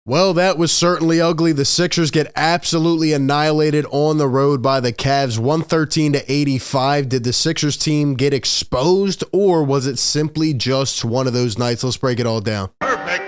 Well, that was certainly ugly. The Sixers get absolutely annihilated on the road by the Cavs, 113-85. Did the Sixers team get exposed, or was it simply just one of those nights? Let's break it all down. Perfect.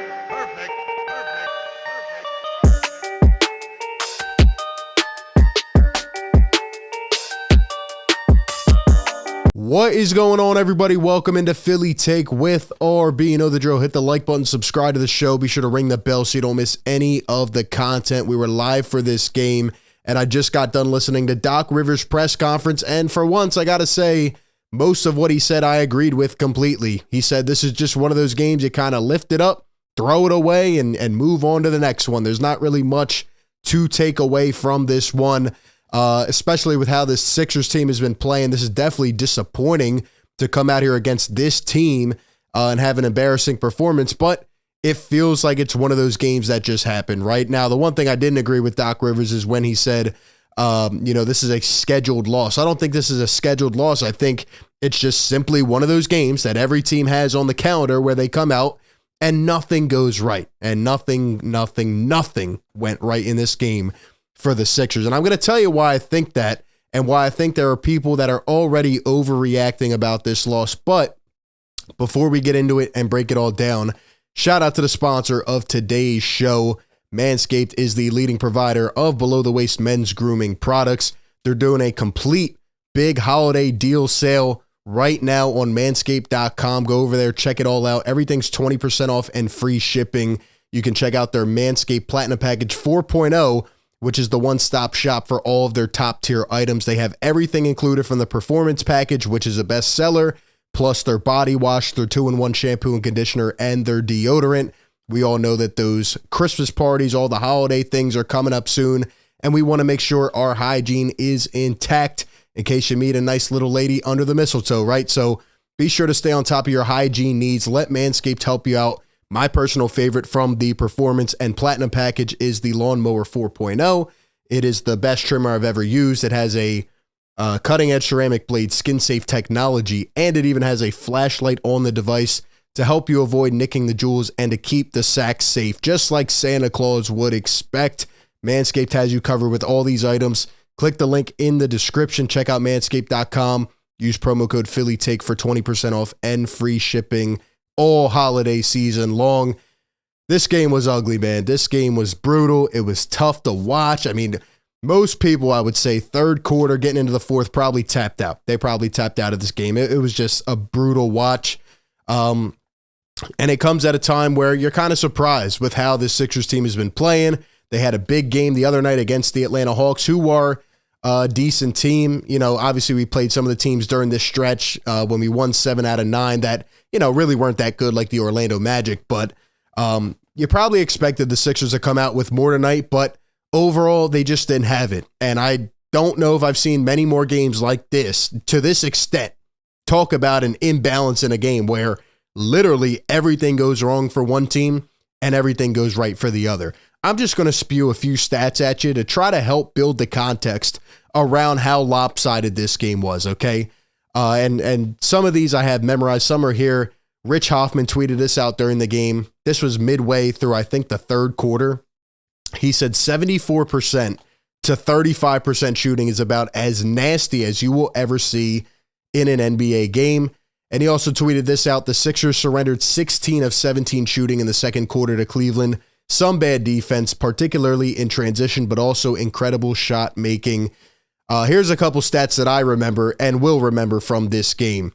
What is going on, everybody? Welcome into Philly Take with RB. You know the drill. Hit the like button, subscribe to the show. Be sure to ring the bell so you don't miss any of the content. We were live for this game, and I just got done listening to Doc Rivers' press conference, and for once, I got to say, most of what he said I agreed with completely. He said this is just one of those games you kind of lift it up, throw it away, and move on to the next one. There's not really much to take away from this one. Especially with how this Sixers team has been playing. This is definitely disappointing to come out here against this team and have an embarrassing performance, but it feels like it's one of those games that just happened right now. The one thing I didn't agree with Doc Rivers is when he said, this is a scheduled loss. I don't think this is a scheduled loss. I think it's just simply one of those games that every team has on the calendar where they come out and nothing goes right, and nothing went right in this game for the Sixers. And I'm going to tell you why I think that, and why I think there are people that are already overreacting about this loss. But before we get into it and break it all down, shout out to the sponsor of today's show. Manscaped is the leading provider of below-the-waist men's grooming products. They're doing a complete big holiday deal sale right now on manscaped.com. Go over there, check it all out. Everything's 20% off and free shipping. You can check out their Manscaped Platinum Package 4.0, which is the one-stop shop for all of their top-tier items. They have everything included from the Performance Package, which is a bestseller, plus their body wash, their 2-in-1 shampoo and conditioner, and their deodorant. We all know that those Christmas parties, all the holiday things are coming up soon, and we want to make sure our hygiene is intact in case you meet a nice little lady under the mistletoe, right? So be sure to stay on top of your hygiene needs. Let Manscaped help you out. My personal favorite from the Performance and Platinum Package is the Lawnmower 4.0. It is the best trimmer I've ever used. It has a cutting-edge ceramic blade, skin-safe technology, and it even has a flashlight on the device to help you avoid nicking the jewels and to keep the sack safe, just like Santa Claus would expect. Manscaped has you covered with all these items. Click the link in the description. Check out manscaped.com. Use promo code PhillyTake for 20% off and free shipping all holiday season long. This game was ugly, man. This game was brutal. It was tough to watch. I mean, most people, I would say, third quarter, getting into the fourth, probably tapped out. They probably tapped out of this game. It was just a brutal watch. And it comes at a time where you're kind of surprised with how this Sixers team has been playing. They had a big game the other night against the Atlanta Hawks, who are a decent team. You know, obviously we played some of the teams during this stretch when we won 7 out of 9 that, really weren't that good, like the Orlando Magic, but you probably expected the Sixers to come out with more tonight, but overall, they just didn't have it. And I don't know if I've seen many more games like this, to this extent. Talk about an imbalance in a game where literally everything goes wrong for one team and everything goes right for the other. I'm just going to spew a few stats at you to try to help build the context around how lopsided this game was, okay? And some of these I have memorized. Some are here. Rich Hoffman tweeted this out during the game. This was midway through, I think, the third quarter. He said 74% to 35% shooting is about as nasty as you will ever see in an NBA game. And he also tweeted this out. The Sixers surrendered 16 of 17 shooting in the second quarter to Cleveland. Some bad defense, particularly in transition, but also incredible shot making. Here's a couple stats that I remember and will remember from this game.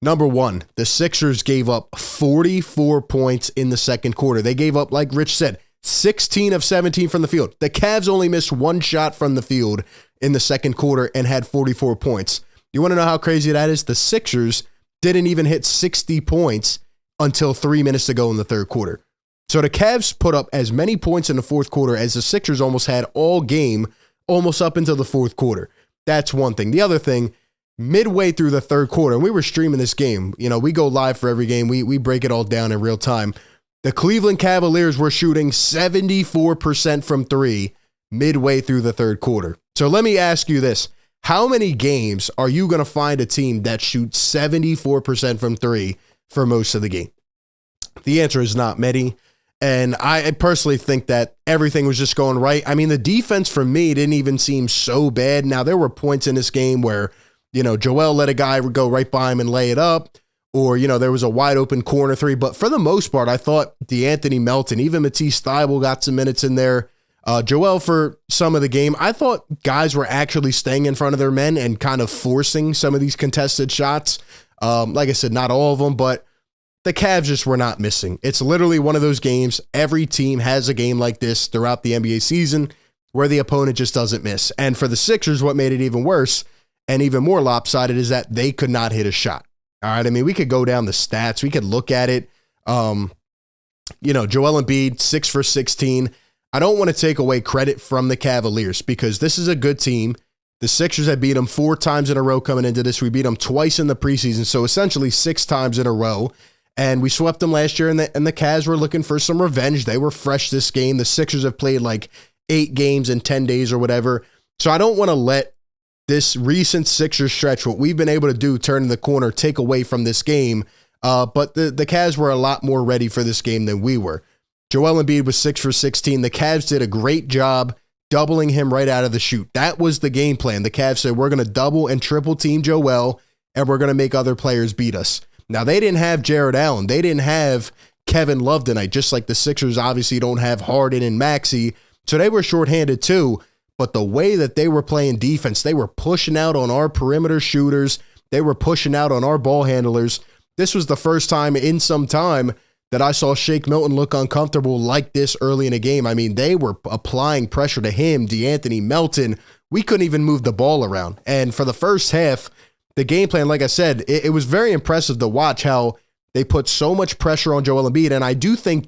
Number one, the Sixers gave up 44 points in the second quarter. They gave up, like Rich said, 16 of 17 from the field. The Cavs only missed one shot from the field in the second quarter and had 44 points. You want to know how crazy that is? The Sixers didn't even hit 60 points until 3 minutes to go in the third quarter. So the Cavs put up as many points in the fourth quarter as the Sixers almost had all game, almost up until the fourth quarter. That's one thing. The other thing, midway through the third quarter, and we were streaming this game. We go live for every game. We break it all down in real time. The Cleveland Cavaliers were shooting 74% from three midway through the third quarter. So let me ask you this. How many games are you going to find a team that shoots 74% from three for most of the game? The answer is not many. And I personally think that everything was just going right. I mean, the defense for me didn't even seem so bad. Now, there were points in this game where, Joel let a guy go right by him and lay it up, or, there was a wide open corner three. But for the most part, I thought DeAnthony Melton, even Matisse Thybulle got some minutes in there. Joel for some of the game. I thought guys were actually staying in front of their men and kind of forcing some of these contested shots. Like I said, not all of them, but the Cavs just were not missing. It's literally one of those games. Every team has a game like this throughout the NBA season where the opponent just doesn't miss. And for the Sixers, what made it even worse and even more lopsided is that they could not hit a shot. All right. I mean, we could go down the stats. We could look at it. Joel Embiid, 6 for 16. I don't want to take away credit from the Cavaliers because this is a good team. The Sixers had beat them 4 times in a row coming into this. We beat them twice in the preseason, so essentially 6 times in a row. And we swept them last year, and the Cavs were looking for some revenge. They were fresh this game. The Sixers have played like 8 games in 10 days or whatever. So I don't want to let this recent Sixers stretch, what we've been able to do, turn the corner, take away from this game. But the Cavs were a lot more ready for this game than we were. Joel Embiid was 6 for 16. The Cavs did a great job doubling him right out of the chute. That was the game plan. The Cavs said, we're going to double and triple team Joel, and we're going to make other players beat us. Now, they didn't have Jared Allen. They didn't have Kevin Love tonight, just like the Sixers obviously don't have Harden and Maxey. So they were shorthanded too. But the way that they were playing defense, they were pushing out on our perimeter shooters. They were pushing out on our ball handlers. This was the first time in some time that I saw Shake Milton look uncomfortable like this early in a game. I mean, they were applying pressure to him, DeAnthony Melton. We couldn't even move the ball around. And for the first half, the game plan, like I said, it was very impressive to watch how they put so much pressure on Joel Embiid. And I do think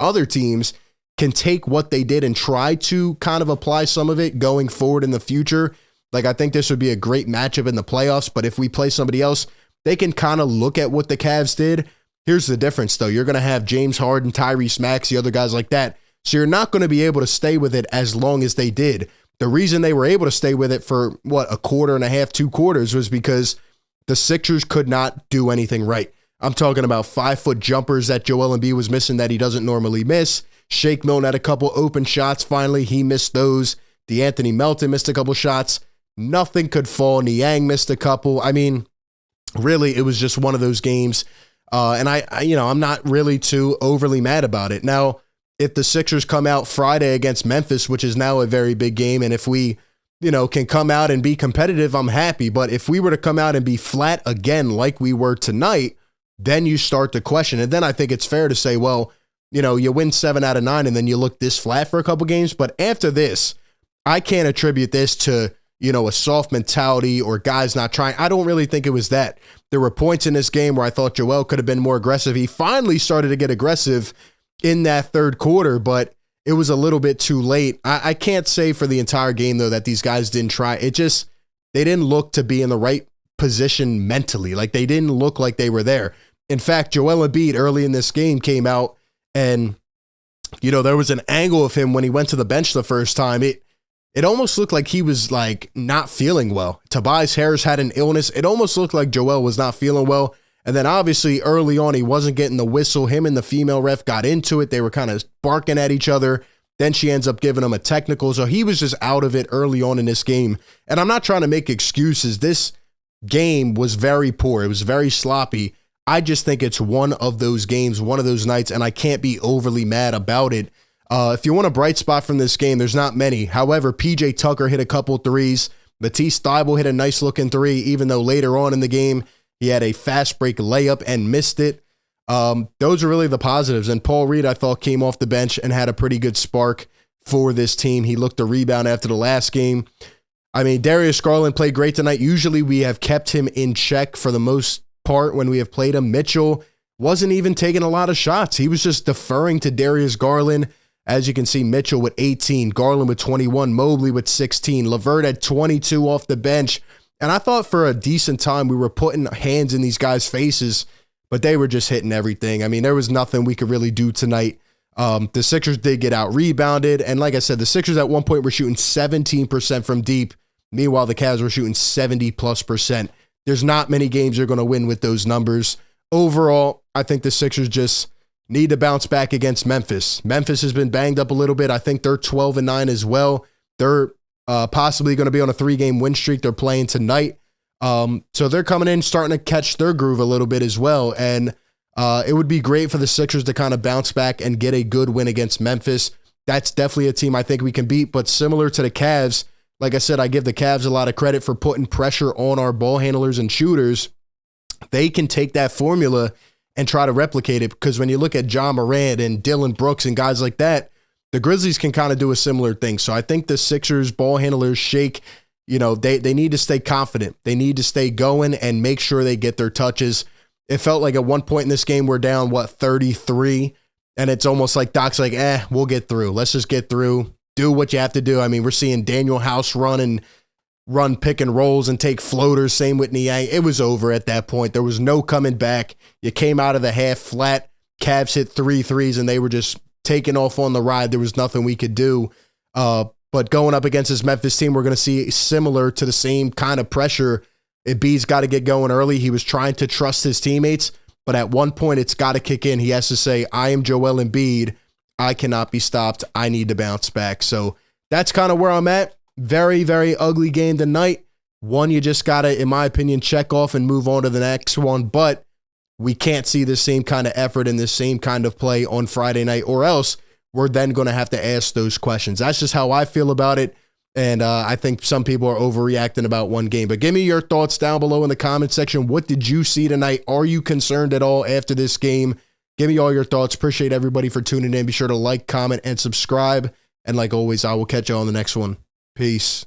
other teams, can take what they did and try to kind of apply some of it going forward in the future. Like, I think this would be a great matchup in the playoffs. But if we play somebody else, they can kind of look at what the Cavs did. Here's the difference, though. You're going to have James Harden, Tyrese Maxey, other guys like that. So you're not going to be able to stay with it as long as they did. The reason they were able to stay with it for, a quarter and a half, 2 quarters was because the Sixers could not do anything right. I'm talking about 5-foot jumpers that Joel Embiid was missing that he doesn't normally miss. Shake Milton had a couple open shots. Finally, he missed those. DeAnthony Melton missed a couple shots. Nothing could fall. Niang missed a couple. I mean, really, it was just one of those games. And I'm not really too overly mad about it. Now, if the Sixers come out Friday against Memphis, which is now a very big game, and if we, can come out and be competitive, I'm happy. But if we were to come out and be flat again like we were tonight, then you start to question. And then I think it's fair to say, well, you win 7 out of 9 and then you look this flat for a couple games. But after this, I can't attribute this to, a soft mentality or guys not trying. I don't really think it was that. There were points in this game where I thought Joel could have been more aggressive. He finally started to get aggressive in that third quarter, but it was a little bit too late. I can't say for the entire game, though, that these guys didn't try. They didn't look to be in the right position mentally. Like, they didn't look like they were there. In fact, Joel Embiid early in this game came out and, there was an angle of him when he went to the bench the first time. It almost looked like he was like not feeling well. Tobias Harris had an illness. It almost looked like Joel was not feeling well. And then obviously early on, he wasn't getting the whistle. Him and the female ref got into it. They were kind of barking at each other. Then she ends up giving him a technical. So he was just out of it early on in this game. And I'm not trying to make excuses. This game was very poor. It was very sloppy. I just think it's one of those games, one of those nights, and I can't be overly mad about it. If you want a bright spot from this game, there's not many. However, PJ Tucker hit a couple threes. Matisse Thybulle hit a nice-looking three, even though later on in the game, he had a fast break layup and missed it. Those are really the positives. And Paul Reed, I thought, came off the bench and had a pretty good spark for this team. He looked to rebound after the last game. I mean, Darius Garland played great tonight. Usually we have kept him in check for the most part when we have played him. Mitchell wasn't even taking a lot of shots. He was just deferring to Darius Garland. As you can see, Mitchell with 18, Garland with 21, Mobley with 16, LeVert had 22 off the bench. And I thought for a decent time we were putting hands in these guys' faces, but they were just hitting everything. I mean, there was nothing we could really do tonight. The Sixers did get out rebounded. And like I said, the Sixers at one point were shooting 17% from deep. Meanwhile, the Cavs were shooting 70+%. There's not many games you're going to win with those numbers. Overall, I think the Sixers just need to bounce back against Memphis. Memphis has been banged up a little bit. I think they're 12-9 as well. They're possibly going to be on a 3-game win streak. They're playing tonight. So they're coming in, starting to catch their groove a little bit as well. And it would be great for the Sixers to kind of bounce back and get a good win against Memphis. That's definitely a team I think we can beat. But similar to the Cavs, like I said, I give the Cavs a lot of credit for putting pressure on our ball handlers and shooters. They can take that formula and try to replicate it, because when you look at John Morant and Dylan Brooks and guys like that, the Grizzlies can kind of do a similar thing. So I think the Sixers ball handlers shake, they need to stay confident. They need to stay going and make sure they get their touches. It felt like at one point in this game, we're down, 33, and it's almost like Doc's like, we'll get through. Let's just get through. Do what you have to do. I mean, we're seeing Daniel House run pick and rolls and take floaters. Same with Niang. It was over at that point. There was no coming back. You came out of the half flat. Cavs hit 3 threes and they were just taking off on the ride. There was nothing we could do. But going up against this Memphis team, we're going to see similar to the same kind of pressure. Embiid's got to get going early. He was trying to trust his teammates, but at one point it's got to kick in. He has to say, I am Joel Embiid. I cannot be stopped. I need to bounce back. So that's kind of where I'm at. Very, very ugly game tonight. One you just got to, in my opinion, check off and move on to the next one. But we can't see the same kind of effort and the same kind of play on Friday night, or else we're then going to have to ask those questions. That's just how I feel about it. And I think some people are overreacting about one game. But give me your thoughts down below in the comment section. What did you see tonight? Are you concerned at all after this game? Give me all your thoughts. Appreciate everybody for tuning in. Be sure to like, comment, and subscribe. And like always, I will catch you on the next one. Peace.